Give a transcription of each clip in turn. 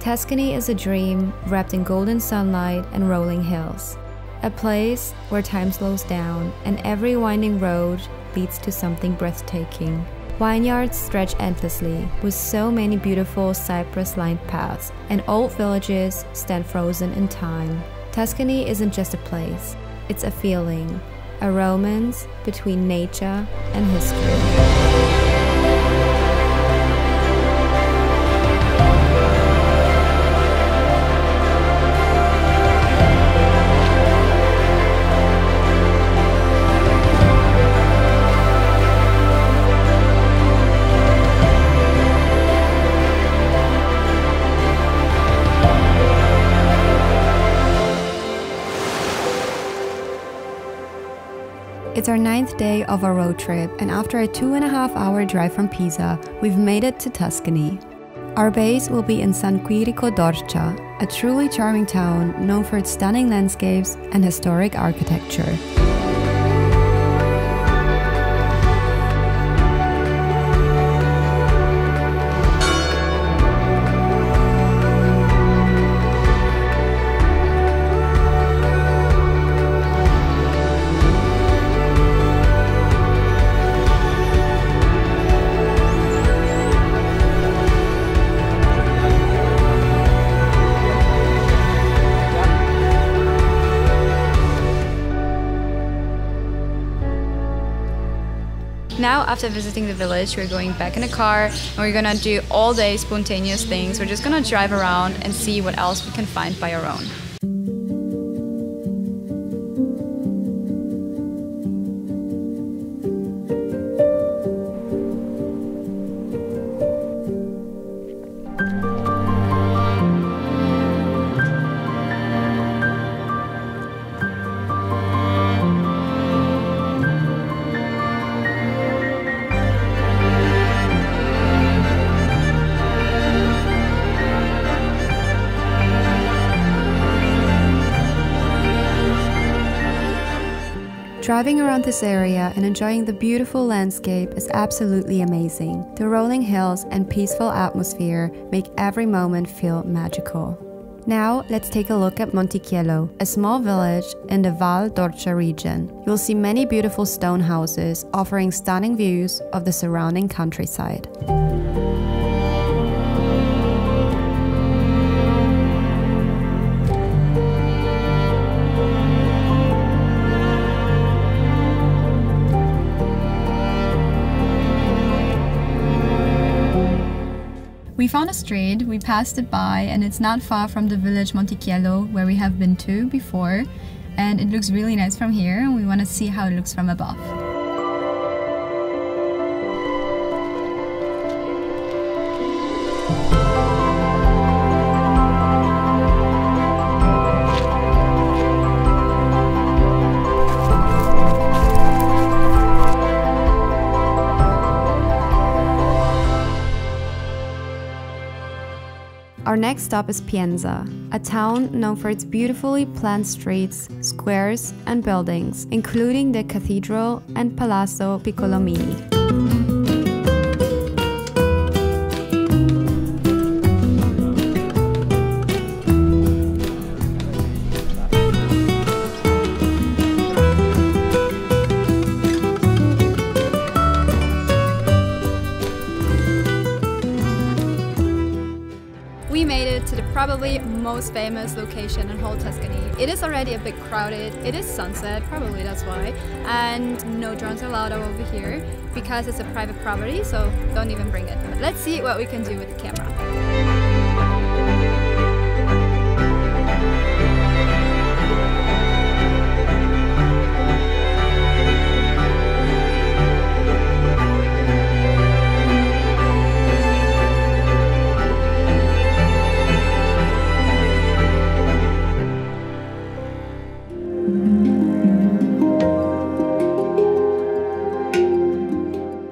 Tuscany is a dream wrapped in golden sunlight and rolling hills. A place where time slows down and every winding road leads to something breathtaking. Vineyards stretch endlessly, with so many beautiful cypress-lined paths, and old villages stand frozen in time. Tuscany isn't just a place, it's a feeling, a romance between nature and history. It's our 9th day of our road trip, and after a 2.5-hour drive from Pisa, we've made it to Tuscany. Our base will be in San Quirico d'Orcia, a truly charming town known for its stunning landscapes and historic architecture. Now, after visiting the village, we're going back in the car and we're gonna do all day spontaneous things. We're just gonna drive around and see what else we can find by our own. Driving around this area and enjoying the beautiful landscape is absolutely amazing. The rolling hills and peaceful atmosphere make every moment feel magical. Now, let's take a look at Monticchiello, a small village in the Val d'Orcia region. You'll see many beautiful stone houses offering stunning views of the surrounding countryside. We found a street, we passed it by, and it's not far from the village Monticchiello, where we have been to before, and it looks really nice from here, and we want to see how it looks from above. Our next stop is Pienza, a town known for its beautifully planned streets, squares, and buildings, including the cathedral and Palazzo Piccolomini. We made it to the probably most famous location in whole Tuscany. It is already a bit crowded, it is sunset, probably that's why, and no drones allowed over here because it's a private property, so don't even bring it. But let's see what we can do with the camera.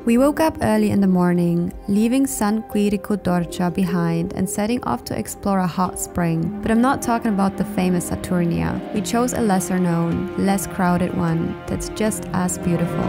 We woke up early in the morning, leaving San Quirico d'Orcia behind and setting off to explore a hot spring. But I'm not talking about the famous Saturnia. We chose a lesser known, less crowded one that's just as beautiful.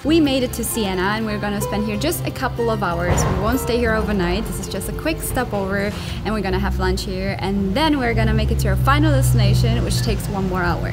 We made it to Siena and we're gonna spend here just a couple of hours. We won't stay here overnight. This is just a quick stopover and we're gonna have lunch here, and then we're gonna make it to our final destination, which takes 1 more hour.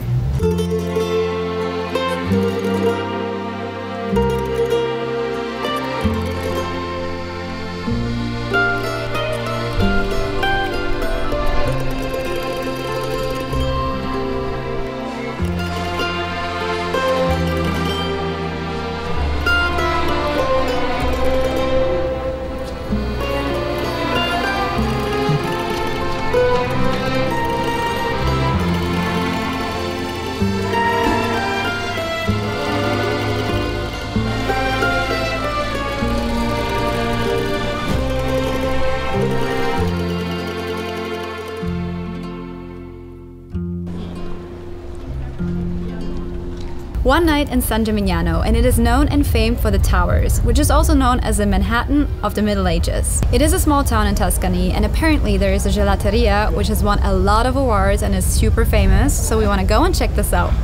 One night in San Gimignano, and it is known and famed for the towers, which is also known as the Manhattan of the Middle Ages. It is a small town in Tuscany, and apparently there is a gelateria which has won a lot of awards and is super famous, so we want to go and check this out.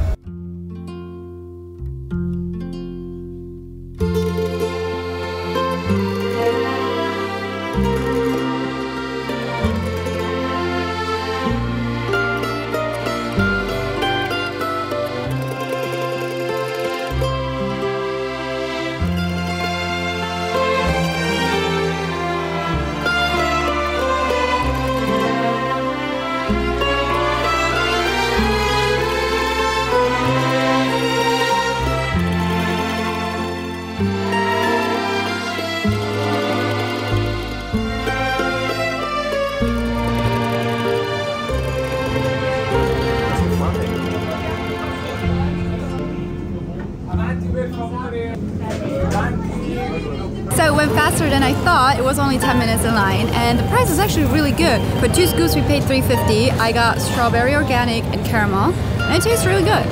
So it went faster than I thought. It was only 10 minutes in line, and the price is actually really good. For 2 scoops we paid $3.50. I got strawberry organic and caramel, and it tastes really good.